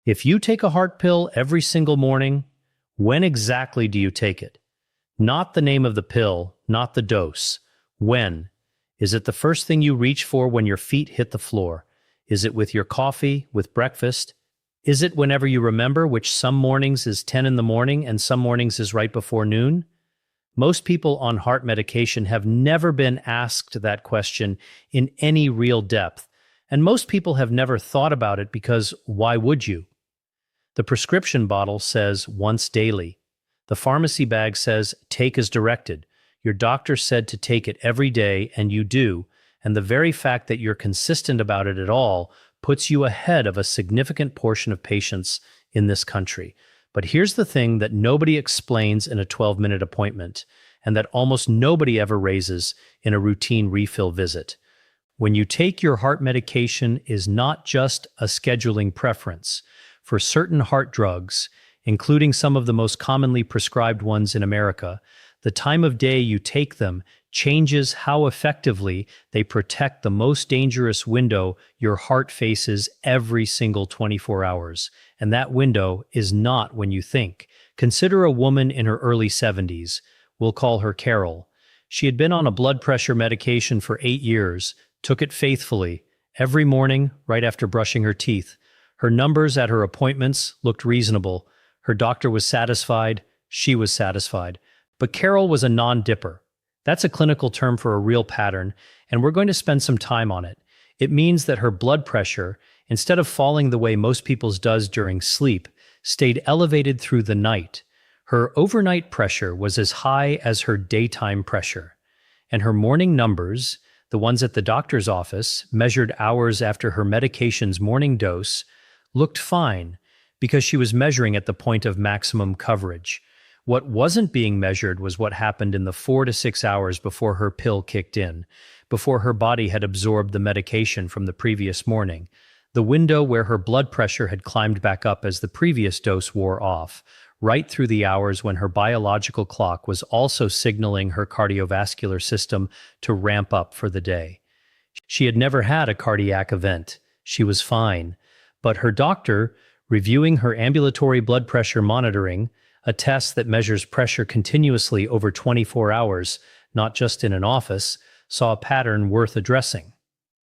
If you take a heart pill every single morning, when exactly do you take it? Not the name of the pill, not the dose. When? Is it the first thing you reach for when your feet hit the floor? Is it with your coffee, with breakfast? Is it whenever you remember, which some mornings is 10 in the morning and some mornings is right before noon? Most people on heart medication have never been asked that question in any real depth, and most people have never thought about it because why would you? The prescription bottle says once daily. The pharmacy bag says take as directed. Your doctor said to take it every day, and you do, and the very fact that you're consistent about it at all puts you ahead of a significant portion of patients in this country. But here's the thing that nobody explains in a 12-minute appointment, and that almost nobody ever raises in a routine refill visit. When you take your heart medication is not just a scheduling preference. For certain heart drugs, including some of the most commonly prescribed ones in America, the time of day you take them changes how effectively they protect the most dangerous window your heart faces every single 24 hours. And that window is not when you think. Consider a woman in her early 70s. We'll call her Carol. She had been on a blood pressure medication for 8 years, took it faithfully, every morning right after brushing her teeth. Her numbers at her appointments looked reasonable. Her doctor was satisfied. She was satisfied. But Carol was a non-dipper. That's a clinical term for a real pattern, and we're going to spend some time on it. It means that her blood pressure, instead of falling the way most people's does during sleep, stayed elevated through the night. Her overnight pressure was as high as her daytime pressure. And her morning numbers, the ones at the doctor's office, measured hours after her medication's morning dose, looked fine because she was measuring at the point of maximum coverage. What wasn't being measured was what happened in the 4 to 6 hours before her pill kicked in, before her body had absorbed the medication from the previous morning, the window where her blood pressure had climbed back up as the previous dose wore off, right through the hours when her biological clock was also signaling her cardiovascular system to ramp up for the day. She had never had a cardiac event. She was fine. But her doctor, reviewing her ambulatory blood pressure monitoring, a test that measures pressure continuously over 24 hours, not just in an office, saw a pattern worth addressing.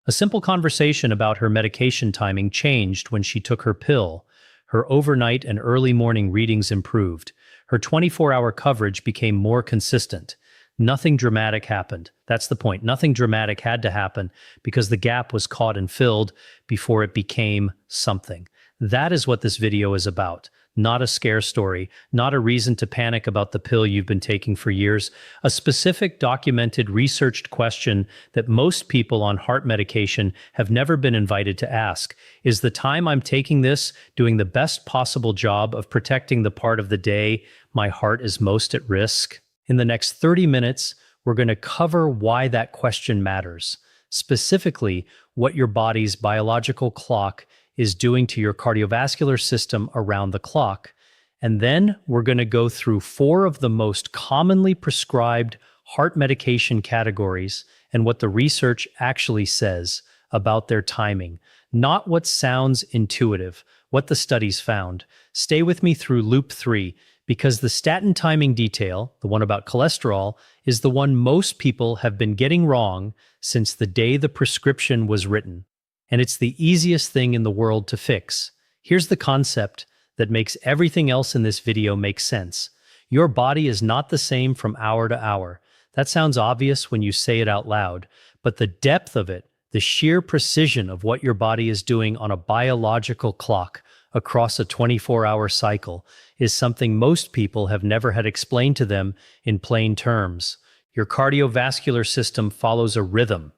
A simple conversation about her medication timing changed when she took her pill. Her overnight and early morning readings improved. Her 24-hour coverage became more consistent. Nothing dramatic happened. That's the point. Nothing dramatic had to happen because the gap was caught and filled before it became something. That is what this video is about. Not a scare story, not a reason to panic about the pill you've been taking for years, a specific documented researched question that most people on heart medication have never been invited to ask. Is the time I'm taking this doing the best possible job of protecting the part of the day my heart is most at risk? In the next 30 minutes, we're going to cover why that question matters, specifically what your body's biological clock is doing to your cardiovascular system around the clock. And then we're going to go through 4 of the most commonly prescribed heart medication categories and what the research actually says about their timing, not what sounds intuitive, what the studies found. Stay with me through loop 3, because the statin timing detail, the one about cholesterol, is the one most people have been getting wrong since the day the prescription was written. And it's the easiest thing in the world to fix. Here's the concept that makes everything else in this video make sense. Your body is not the same from hour to hour. That sounds obvious when you say it out loud, but the depth of it, the sheer precision of what your body is doing on a biological clock across a 24-hour cycle is something most people have never had explained to them in plain terms. Your cardiovascular system follows a rhythm,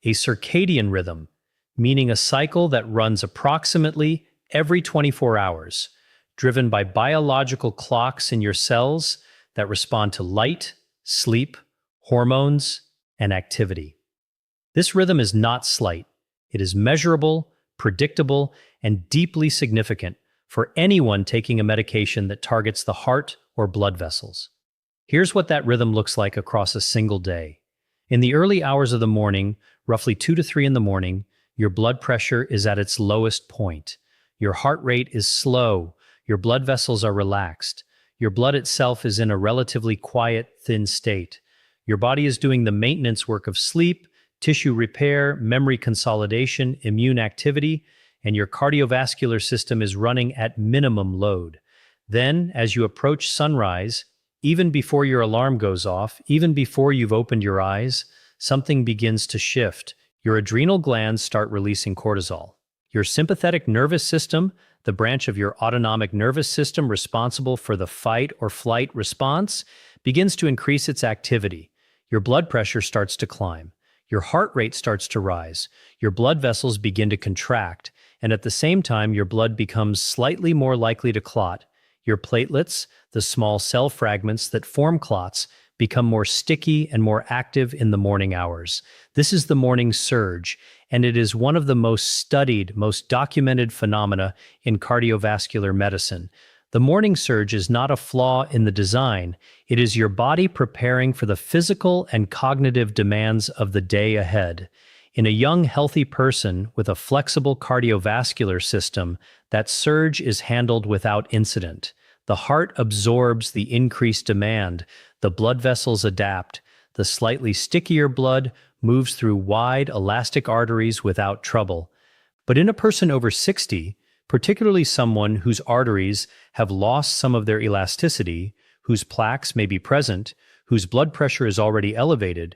a circadian rhythm, meaning a cycle that runs approximately every 24 hours, driven by biological clocks in your cells that respond to light, sleep, hormones, and activity. This rhythm is not slight. It is measurable, predictable, and deeply significant for anyone taking a medication that targets the heart or blood vessels. Here's what that rhythm looks like across a single day. In the early hours of the morning, roughly 2 to 3 in the morning, your blood pressure is at its lowest point. Your heart rate is slow. Your blood vessels are relaxed. Your blood itself is in a relatively quiet, thin state. Your body is doing the maintenance work of sleep, tissue repair, memory consolidation, immune activity, and your cardiovascular system is running at minimum load. Then, as you approach sunrise, even before your alarm goes off, even before you've opened your eyes, something begins to shift. Your adrenal glands start releasing cortisol. Your sympathetic nervous system, the branch of your autonomic nervous system responsible for the fight or flight response, begins to increase its activity. Your blood pressure starts to climb. Your heart rate starts to rise. Your blood vessels begin to contract, and at the same time, your blood becomes slightly more likely to clot. Your platelets, the small cell fragments that form clots, become more sticky and more active in the morning hours. This is the morning surge, and it is one of the most studied, most documented phenomena in cardiovascular medicine. The morning surge is not a flaw in the design. It is your body preparing for the physical and cognitive demands of the day ahead. In a young, healthy person with a flexible cardiovascular system, that surge is handled without incident. The heart absorbs the increased demand, the blood vessels adapt, the slightly stickier blood moves through wide, elastic arteries without trouble. But in a person over 60, particularly someone whose arteries have lost some of their elasticity, whose plaques may be present, whose blood pressure is already elevated,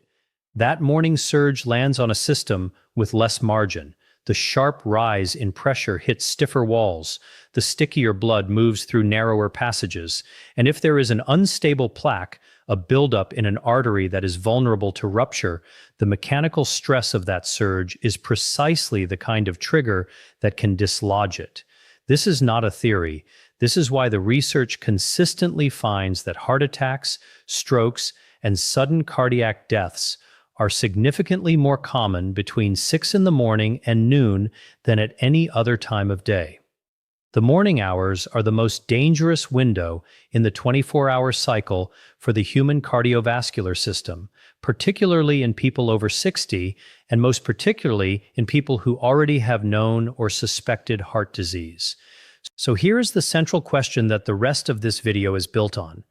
that morning surge lands on a system with less margin. The sharp rise in pressure hits stiffer walls, the stickier blood moves through narrower passages, and if there is an unstable plaque, a buildup in an artery that is vulnerable to rupture, the mechanical stress of that surge is precisely the kind of trigger that can dislodge it. This is not a theory. This is why the research consistently finds that heart attacks, strokes, and sudden cardiac deaths are significantly more common between 6 in the morning and noon than at any other time of day. The morning hours are the most dangerous window in the 24-hour cycle for the human cardiovascular system, particularly in people over 60, and most particularly in people who already have known or suspected heart disease. So here is the central question that the rest of this video is built on.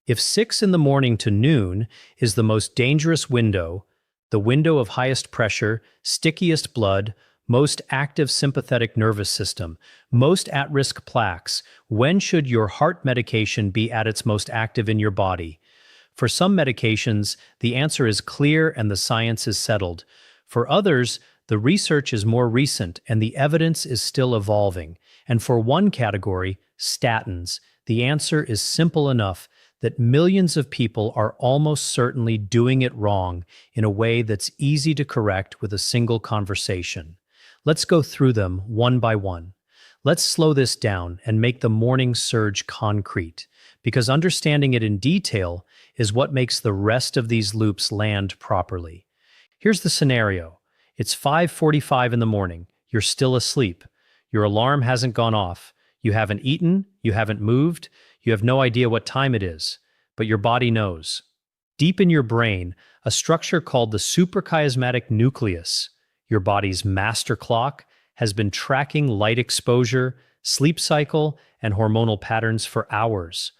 If 6 in the morning to noon is the most dangerous window, the window of highest pressure, stickiest blood, most active sympathetic nervous system, most at-risk plaques, when should your heart medication be at its most active in your body? For some medications, the answer is clear and the science is settled. For others, the research is more recent and the evidence is still evolving. And for one category, statins, the answer is simple enough that millions of people are almost certainly doing it wrong in a way that's easy to correct with a single conversation. Let's go through them one by one. Let's slow this down and make the morning surge concrete, because understanding it in detail is what makes the rest of these loops land properly. Here's the scenario. It's 5:45 in the morning. You're still asleep. Your alarm hasn't gone off. You haven't eaten. You haven't moved. You have no idea what time it is, but your body knows. Deep in your brain, a structure called the suprachiasmatic nucleus, your body's master clock, has been tracking light exposure, sleep cycle, and hormonal patterns for hours.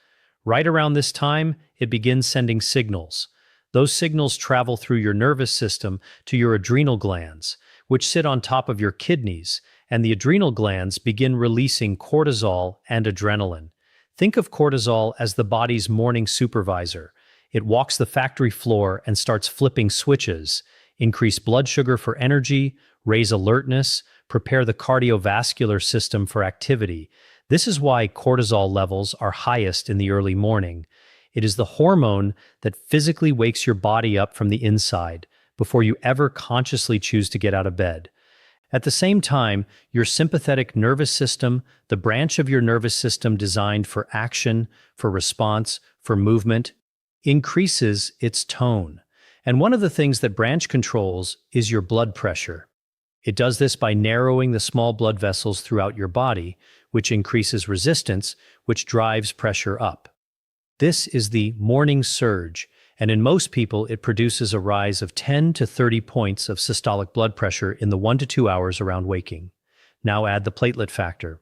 Right around this time, it begins sending signals. Those signals travel through your nervous system to your adrenal glands, which sit on top of your kidneys, and the adrenal glands begin releasing cortisol and adrenaline. Think of cortisol as the body's morning supervisor. It walks the factory floor and starts flipping switches, increase blood sugar for energy, raise alertness, prepare the cardiovascular system for activity. This is why cortisol levels are highest in the early morning. It is the hormone that physically wakes your body up from the inside before you ever consciously choose to get out of bed. At the same time, your sympathetic nervous system, the branch of your nervous system designed for action, for response, for movement, increases its tone. And one of the things that branch controls is your blood pressure. It does this by narrowing the small blood vessels throughout your body, which increases resistance, which drives pressure up. This is the morning surge, and in most people it produces a rise of 10 to 30 points of systolic blood pressure in the 1 to 2 hours around waking. Now add the platelet factor.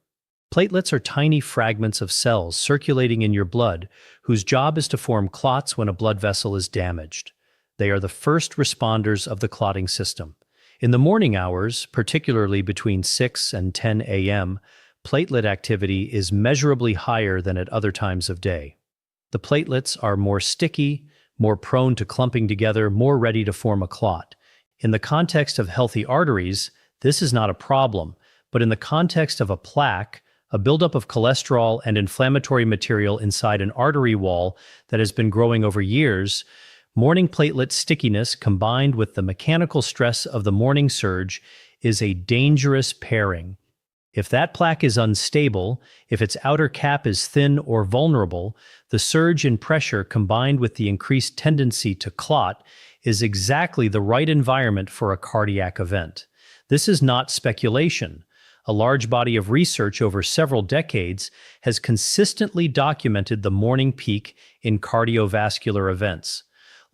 Platelets are tiny fragments of cells circulating in your blood whose job is to form clots when a blood vessel is damaged. They are the first responders of the clotting system. In the morning hours, particularly between 6 and 10 a.m., platelet activity is measurably higher than at other times of day. The platelets are more sticky, more prone to clumping together, more ready to form a clot. In the context of healthy arteries, this is not a problem, but in the context of a plaque, a buildup of cholesterol and inflammatory material inside an artery wall that has been growing over years, morning platelet stickiness combined with the mechanical stress of the morning surge is a dangerous pairing. If that plaque is unstable, if its outer cap is thin or vulnerable, the surge in pressure combined with the increased tendency to clot is exactly the right environment for a cardiac event. This is not speculation. A large body of research over several decades has consistently documented the morning peak in cardiovascular events.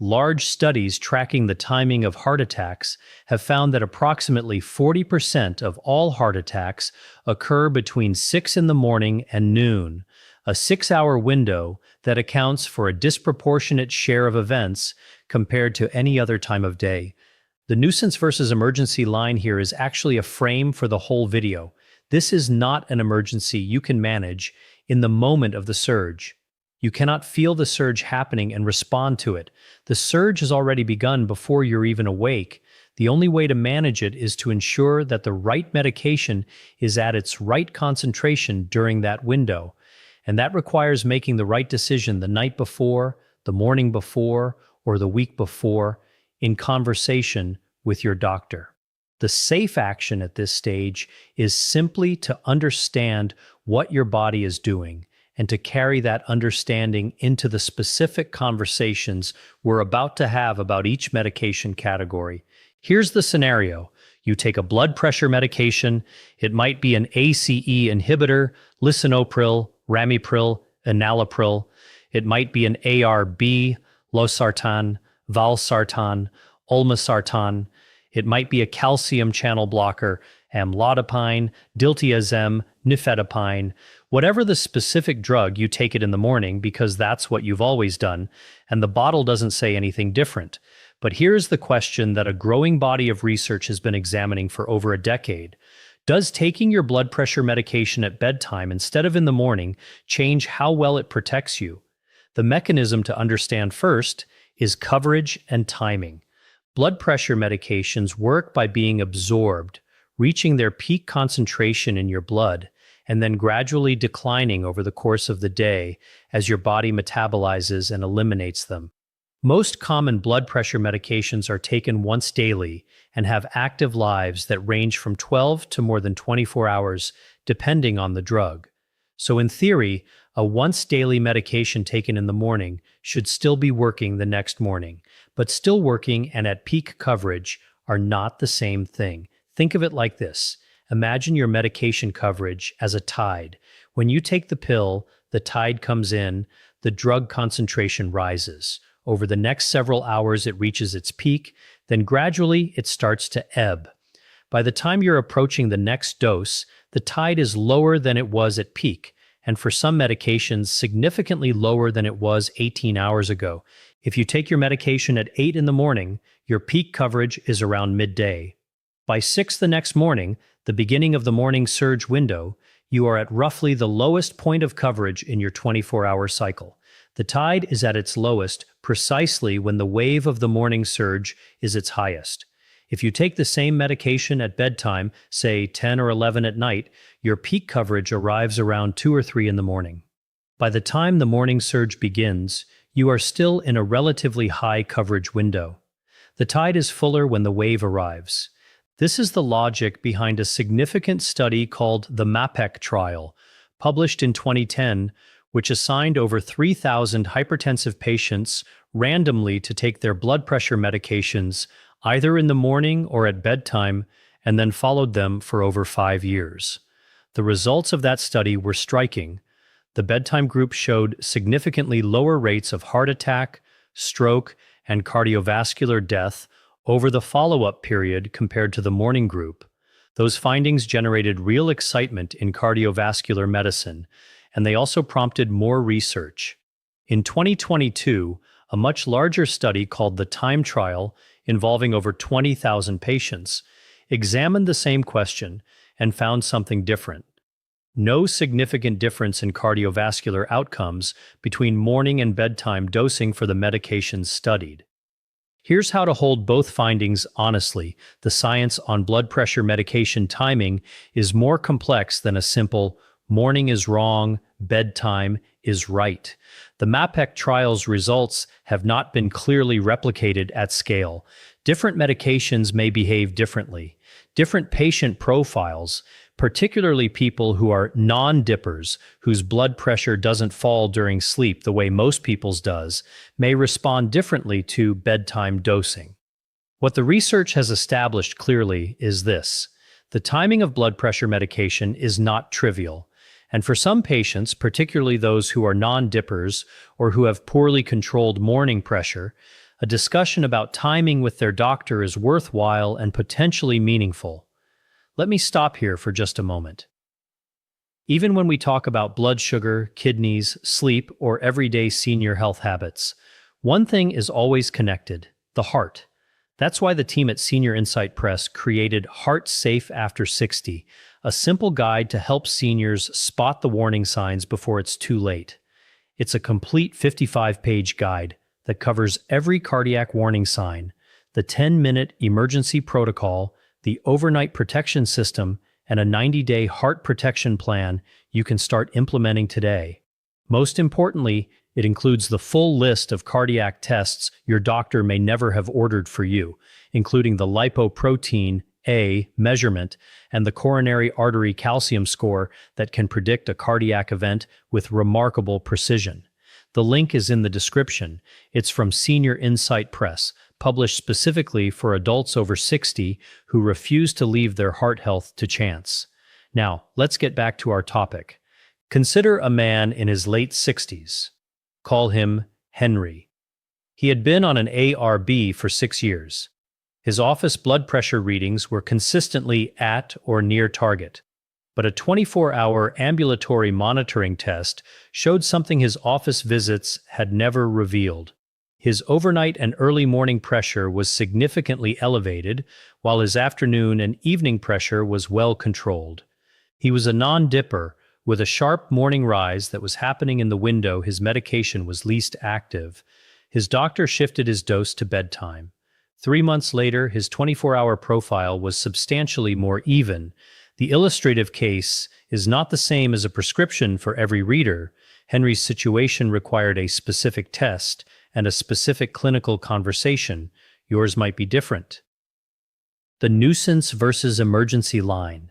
Large studies tracking the timing of heart attacks have found that approximately 40% of all heart attacks occur between 6 in the morning and noon, a 6-hour window that accounts for a disproportionate share of events compared to any other time of day. The nuisance versus emergency line here is actually a frame for the whole video. This is not an emergency you can manage in the moment of the surge. You cannot feel the surge happening and respond to it. The surge has already begun before you're even awake. The only way to manage it is to ensure that the right medication is at its right concentration during that window. And that requires making the right decision the night before, the morning before, or the week before, in conversation with your doctor. The safe action at this stage is simply to understand what your body is doing and to carry that understanding into the specific conversations we're about to have about each medication category. Here's the scenario. You take a blood pressure medication. It might be an ACE inhibitor, lisinopril, ramipril, enalapril. It might be an ARB, losartan, valsartan, olmesartan. It might be a calcium channel blocker, amlodipine, diltiazem, nifedipine. Whatever the specific drug, you take it in the morning because that's what you've always done, and the bottle doesn't say anything different. But here's the question that a growing body of research has been examining for over a decade. Does taking your blood pressure medication at bedtime instead of in the morning change how well it protects you? The mechanism to understand first is coverage and timing. Blood pressure medications work by being absorbed, reaching their peak concentration in your blood, and then gradually declining over the course of the day as your body metabolizes and eliminates them. Most common blood pressure medications are taken once daily and have active lives that range from 12 to more than 24 hours, depending on the drug. So in theory, a once daily medication taken in the morning should still be working the next morning, but still working and at peak coverage are not the same thing. Think of it like this. Imagine your medication coverage as a tide. When you take the pill, the tide comes in, the drug concentration rises. Over the next several hours, it reaches its peak, then gradually it starts to ebb. By the time you're approaching the next dose, the tide is lower than it was at peak, and for some medications, significantly lower than it was 18 hours ago. If you take your medication at 8 in the morning, your peak coverage is around midday. By 6 the next morning, the beginning of the morning surge window, you are at roughly the lowest point of coverage in your 24-hour cycle. The tide is at its lowest precisely when the wave of the morning surge is its highest. If you take the same medication at bedtime, say 10 or 11 at night, your peak coverage arrives around 2 or 3 in the morning. By the time the morning surge begins, you are still in a relatively high coverage window. The tide is fuller when the wave arrives. This is the logic behind a significant study called the MAPEC trial, published in 2010, which assigned over 3,000 hypertensive patients randomly to take their blood pressure medications either in the morning or at bedtime, and then followed them for over 5 years. The results of that study were striking. The bedtime group showed significantly lower rates of heart attack, stroke, and cardiovascular death over the follow-up period compared to the morning group. Those findings generated real excitement in cardiovascular medicine, and they also prompted more research. In 2022, a much larger study called the TIME trial, involving over 20,000 patients, examined the same question and found something different. No significant difference in cardiovascular outcomes between morning and bedtime dosing for the medications studied. Here's how to hold both findings honestly. The science on blood pressure medication timing is more complex than a simple morning is wrong, bedtime is right. The MAPEC trial's results have not been clearly replicated at scale. Different medications may behave differently. Different patient profiles, particularly people who are non-dippers, whose blood pressure doesn't fall during sleep the way most people's does, may respond differently to bedtime dosing. What the research has established clearly is this: the timing of blood pressure medication is not trivial. And for some patients, particularly those who are non-dippers or who have poorly controlled morning pressure, a discussion about timing with their doctor is worthwhile and potentially meaningful. Let me stop here for just a moment. Even when we talk about blood sugar, kidneys, sleep, or everyday senior health habits, one thing is always connected: the heart. That's why the team at Senior Insight Press created Heart Safe After 60, a simple guide to help seniors spot the warning signs before it's too late. It's a complete 55-page guide that covers every cardiac warning sign, the 10-minute emergency protocol, the overnight protection system, and a 90-day heart protection plan you can start implementing today. Most importantly, it includes the full list of cardiac tests your doctor may never have ordered for you, including the lipoprotein A measurement and the coronary artery calcium score that can predict a cardiac event with remarkable precision. The link is in the description. It's from Senior Insight Press, published specifically for adults over 60 who refuse to leave their heart health to chance. Now, let's get back to our topic. Consider a man in his late 60s. Call him Henry. He had been on an ARB for 6 years. His office blood pressure readings were consistently at or near target, but a 24-hour ambulatory monitoring test showed something his office visits had never revealed. His overnight and early morning pressure was significantly elevated, while his afternoon and evening pressure was well controlled. He was a non-dipper, with a sharp morning rise that was happening in the window his medication was least active. His doctor shifted his dose to bedtime. 3 months later, his 24-hour profile was substantially more even. The illustrative case is not the same as a prescription for every reader. Henry's situation required a specific test and a specific clinical conversation. Yours might be different. The nuisance versus emergency line.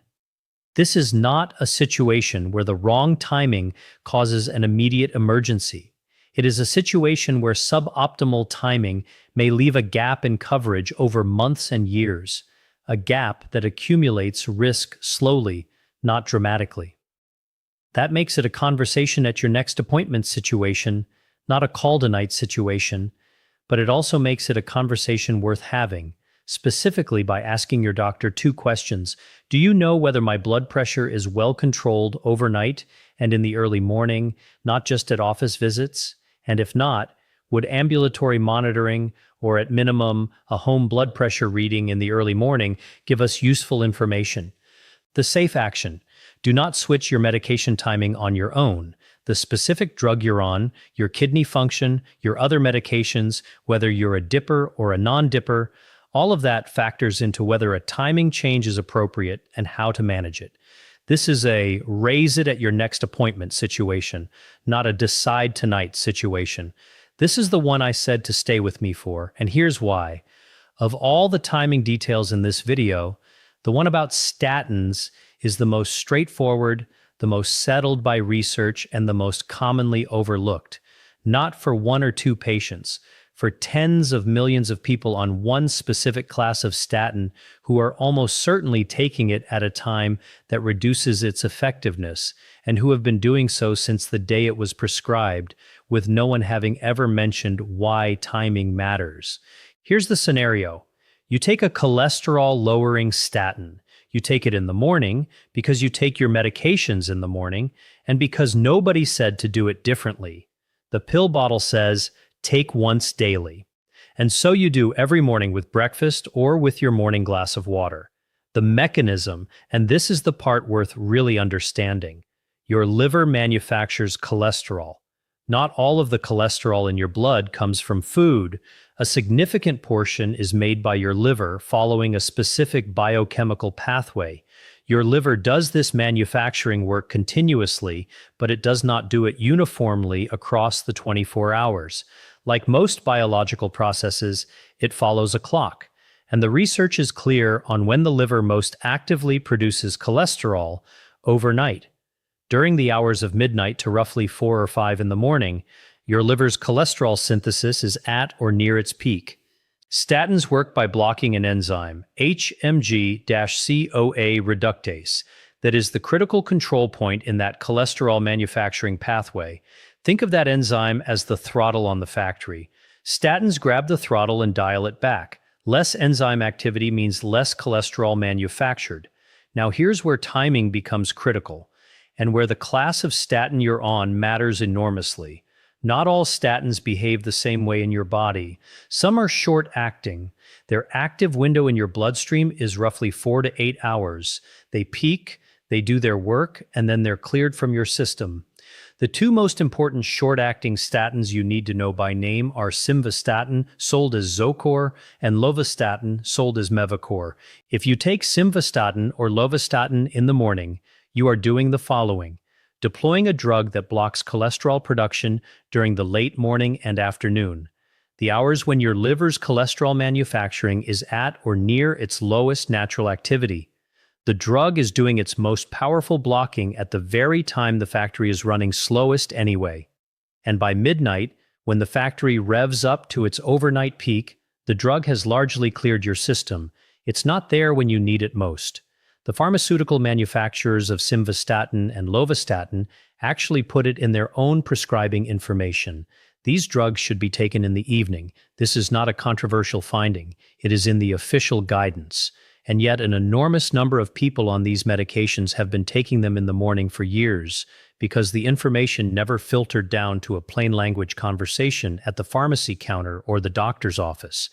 This is not a situation where the wrong timing causes an immediate emergency. It is a situation where suboptimal timing may leave a gap in coverage over months and years, a gap that accumulates risk slowly, not dramatically. That makes it a conversation at your next appointment situation, not a call tonight situation, but it also makes it a conversation worth having, specifically by asking your doctor 2 questions. Do you know whether my blood pressure is well controlled overnight and in the early morning, not just at office visits? And if not, would ambulatory monitoring, or at minimum, a home blood pressure reading in the early morning, give us useful information? The safe action: do not switch your medication timing on your own. The specific drug you're on, your kidney function, your other medications, whether you're a dipper or a non-dipper, all of that factors into whether a timing change is appropriate and how to manage it. This is a raise it at your next appointment situation, not a decide tonight situation. This is the one I said to stay with me for, and here's why. Of all the timing details in this video, the one about statins is the most straightforward, the most settled by research, and the most commonly overlooked. Not for 1 or 2 patients, for tens of millions of people on one specific class of statin who are almost certainly taking it at a time that reduces its effectiveness, and who have been doing so since the day it was prescribed, with no one having ever mentioned why timing matters. Here's the scenario. You take a cholesterol-lowering statin. You take it in the morning because you take your medications in the morning and because nobody said to do it differently. The pill bottle says, take once daily. And so you do every morning with breakfast or with your morning glass of water. The mechanism, and this is the part worth really understanding. Your liver manufactures cholesterol. Not all of the cholesterol in your blood comes from food. A significant portion is made by your liver following a specific biochemical pathway. Your liver does this manufacturing work continuously, but it does not do it uniformly across the 24 hours. Like most biological processes, it follows a clock. And the research is clear on when the liver most actively produces cholesterol: overnight. During the hours of midnight to roughly 4 or 5 in the morning, your liver's cholesterol synthesis is at or near its peak. Statins work by blocking an enzyme, HMG-CoA reductase, that is the critical control point in that cholesterol manufacturing pathway. Think of that enzyme as the throttle on the factory. Statins grab the throttle and dial it back. Less enzyme activity means less cholesterol manufactured. Now here's where timing becomes critical, and where the class of statin you're on matters enormously. Not all statins behave the same way in your body. Some are short-acting. Their active window in your bloodstream is roughly 4 to 8 hours. They peak, they do their work, and then they're cleared from your system. The two most important short-acting statins you need to know by name are simvastatin, sold as Zocor, and lovastatin, sold as Mevacor. If you take simvastatin or lovastatin in the morning, you are doing the following: deploying a drug that blocks cholesterol production during the late morning and afternoon, the hours when your liver's cholesterol manufacturing is at or near its lowest natural activity. The drug is doing its most powerful blocking at the very time the factory is running slowest anyway. And by midnight, when the factory revs up to its overnight peak, the drug has largely cleared your system. It's not there when you need it most. The pharmaceutical manufacturers of simvastatin and lovastatin actually put it in their own prescribing information. These drugs should be taken in the evening. This is not a controversial finding. It is in the official guidance. And yet an enormous number of people on these medications have been taking them in the morning for years because the information never filtered down to a plain language conversation at the pharmacy counter or the doctor's office.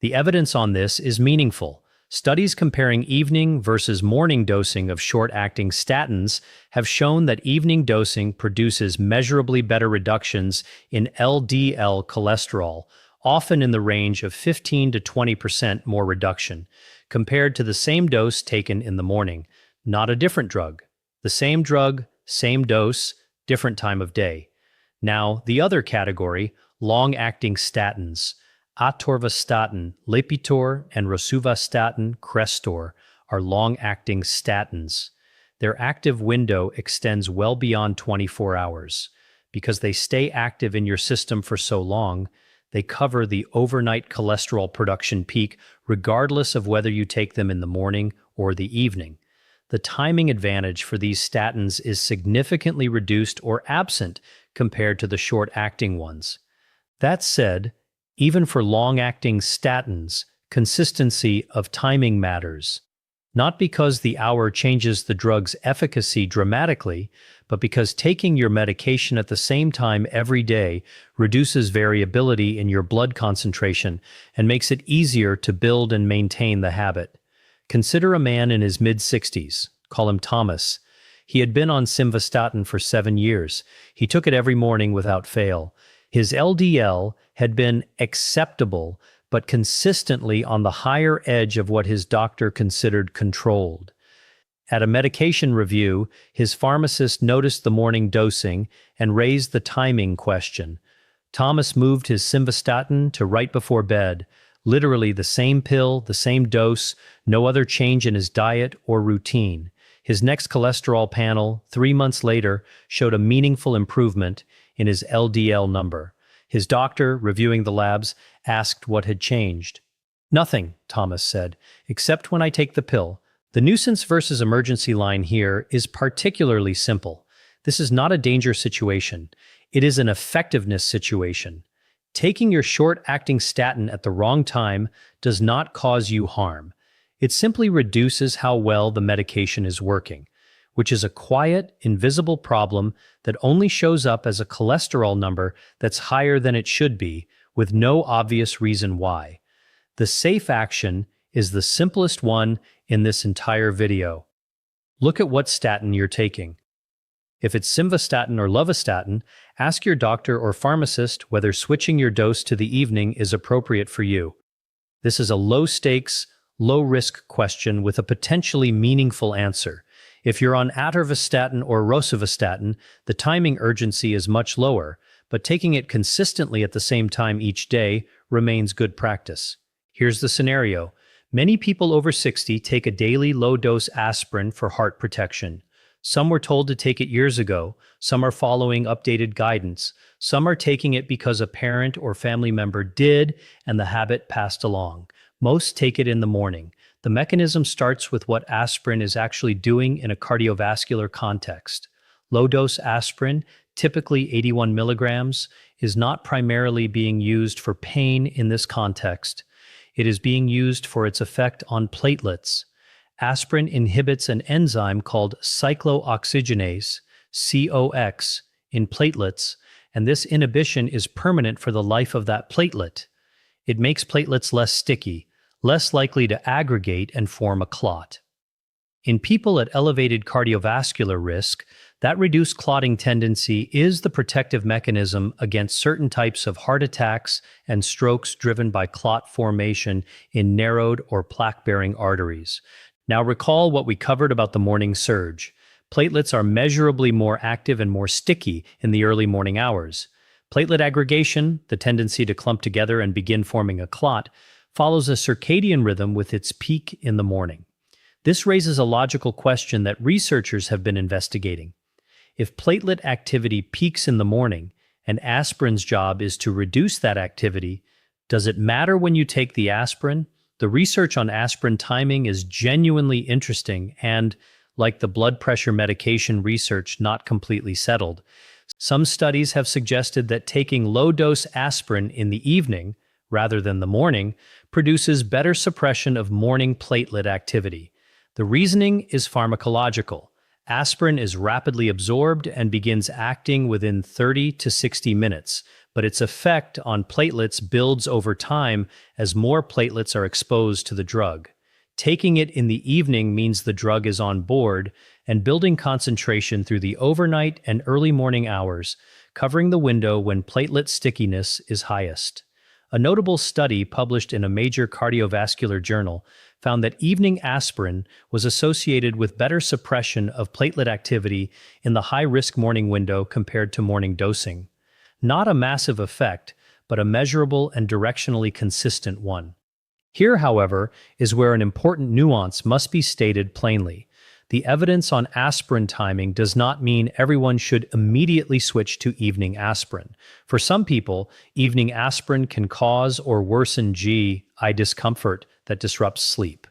The evidence on this is meaningful. Studies comparing evening versus morning dosing of short-acting statins have shown that evening dosing produces measurably better reductions in LDL cholesterol, often in the range of 15 to 20% more reduction, compared to the same dose taken in the morning. Not a different drug. The same drug, same dose, different time of day. Now, the other category, long-acting statins. Atorvastatin, Lipitor, and Rosuvastatin, Crestor, are long-acting statins. Their active window extends well beyond 24 hours. Because they stay active in your system for so long, they cover the overnight cholesterol production peak regardless of whether you take them in the morning or the evening. The timing advantage for these statins is significantly reduced or absent compared to the short-acting ones. That said, even for long-acting statins, consistency of timing matters. Not because the hour changes the drug's efficacy dramatically, but because taking your medication at the same time every day reduces variability in your blood concentration and makes it easier to build and maintain the habit. Consider a man in his mid-60s. Call him Thomas. He had been on simvastatin for 7 years. He took it every morning without fail. His LDL had been acceptable, but consistently on the higher edge of what his doctor considered controlled. At a medication review, his pharmacist noticed the morning dosing and raised the timing question. Thomas moved his simvastatin to right before bed, literally the same pill, the same dose, no other change in his diet or routine. His next cholesterol panel, 3 months later, showed a meaningful improvement in his LDL number. His doctor, reviewing the labs, asked what had changed. "Nothing," Thomas said, "except when I take the pill." The nuisance versus emergency line here is particularly simple. This is not a danger situation. It is an effectiveness situation. Taking your short-acting statin at the wrong time does not cause you harm. It simply reduces how well the medication is working, which is a quiet, invisible problem that only shows up as a cholesterol number that's higher than it should be, with no obvious reason why. The safe action is the simplest one in this entire video. Look at what statin you're taking. If it's simvastatin or lovastatin, ask your doctor or pharmacist whether switching your dose to the evening is appropriate for you. This is a low-stakes, low-risk question with a potentially meaningful answer. If you're on atorvastatin or rosuvastatin, the timing urgency is much lower, but taking it consistently at the same time each day remains good practice. Here's the scenario. Many people over 60 take a daily low-dose aspirin for heart protection. Some were told to take it years ago, some are following updated guidance, some are taking it because a parent or family member did and the habit passed along. Most take it in the morning. The mechanism starts with what aspirin is actually doing in a cardiovascular context. Low-dose aspirin, typically 81 milligrams, is not primarily being used for pain in this context. It is being used for its effect on platelets. Aspirin inhibits an enzyme called cyclooxygenase, COX, in platelets, and this inhibition is permanent for the life of that platelet. It makes platelets less sticky, less likely to aggregate and form a clot. In people at elevated cardiovascular risk, that reduced clotting tendency is the protective mechanism against certain types of heart attacks and strokes driven by clot formation in narrowed or plaque-bearing arteries. Now recall what we covered about the morning surge. Platelets are measurably more active and more sticky in the early morning hours. Platelet aggregation, the tendency to clump together and begin forming a clot, follows a circadian rhythm with its peak in the morning. This raises a logical question that researchers have been investigating. If platelet activity peaks in the morning, and aspirin's job is to reduce that activity, does it matter when you take the aspirin? The research on aspirin timing is genuinely interesting and, like the blood pressure medication research, not completely settled. Some studies have suggested that taking low-dose aspirin in the evening, rather than the morning, produces better suppression of morning platelet activity. The reasoning is pharmacological. Aspirin is rapidly absorbed and begins acting within 30 to 60 minutes, but its effect on platelets builds over time as more platelets are exposed to the drug. Taking it in the evening means the drug is on board and building concentration through the overnight and early morning hours, covering the window when platelet stickiness is highest. A notable study published in a major cardiovascular journal found that evening aspirin was associated with better suppression of platelet activity in the high-risk morning window compared to morning dosing. Not a massive effect, but a measurable and directionally consistent one. Here, however, is where an important nuance must be stated plainly. The evidence on aspirin timing does not mean everyone should immediately switch to evening aspirin. For some people, evening aspirin can cause or worsen GI discomfort that disrupts sleep.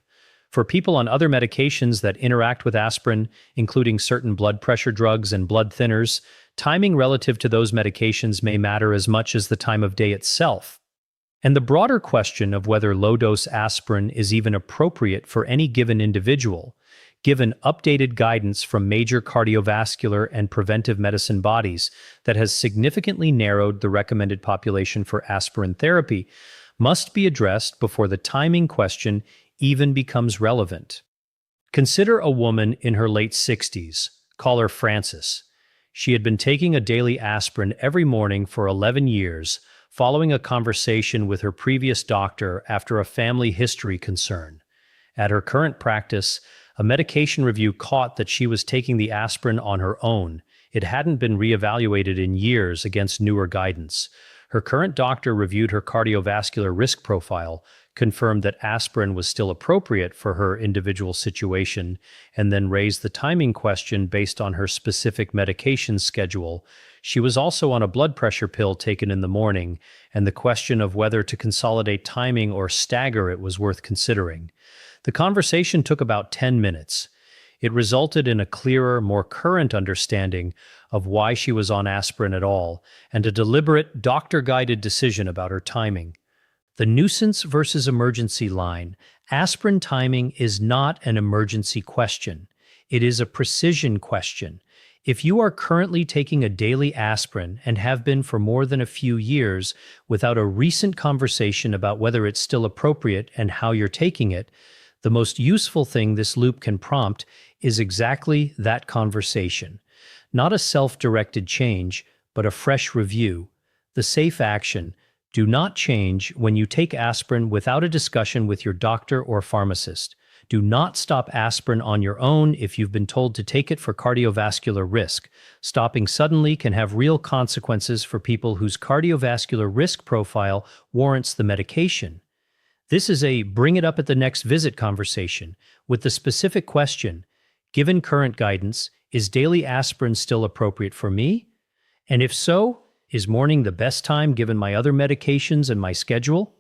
For people on other medications that interact with aspirin, including certain blood pressure drugs and blood thinners, timing relative to those medications may matter as much as the time of day itself. And the broader question of whether low-dose aspirin is even appropriate for any given individual, given updated guidance from major cardiovascular and preventive medicine bodies that has significantly narrowed the recommended population for aspirin therapy, must be addressed before the timing question even becomes relevant. Consider a woman in her late 60s. Call her Frances. She had been taking a daily aspirin every morning for 11 years, following a conversation with her previous doctor after a family history concern. At her current practice, a medication review caught that she was taking the aspirin on her own. It hadn't been reevaluated in years against newer guidance. Her current doctor reviewed her cardiovascular risk profile, confirmed that aspirin was still appropriate for her individual situation, and then raised the timing question based on her specific medication schedule. She was also on a blood pressure pill taken in the morning, and the question of whether to consolidate timing or stagger it was worth considering. The conversation took about 10 minutes. It resulted in a clearer, more current understanding of why she was on aspirin at all, and a deliberate, doctor-guided decision about her timing. The nuisance versus emergency line. Aspirin timing is not an emergency question. It is a precision question. If you are currently taking a daily aspirin and have been for more than a few years without a recent conversation about whether it's still appropriate and how you're taking it, the most useful thing this loop can prompt is exactly that conversation. Not a self-directed change, but a fresh review. The safe action: do not change when you take aspirin without a discussion with your doctor or pharmacist. Do not stop aspirin on your own if you've been told to take it for cardiovascular risk. Stopping suddenly can have real consequences for people whose cardiovascular risk profile warrants the medication. This is a bring it up at the next visit conversation with the specific question: given current guidance, is daily aspirin still appropriate for me? And if so, is morning the best time given my other medications and my schedule?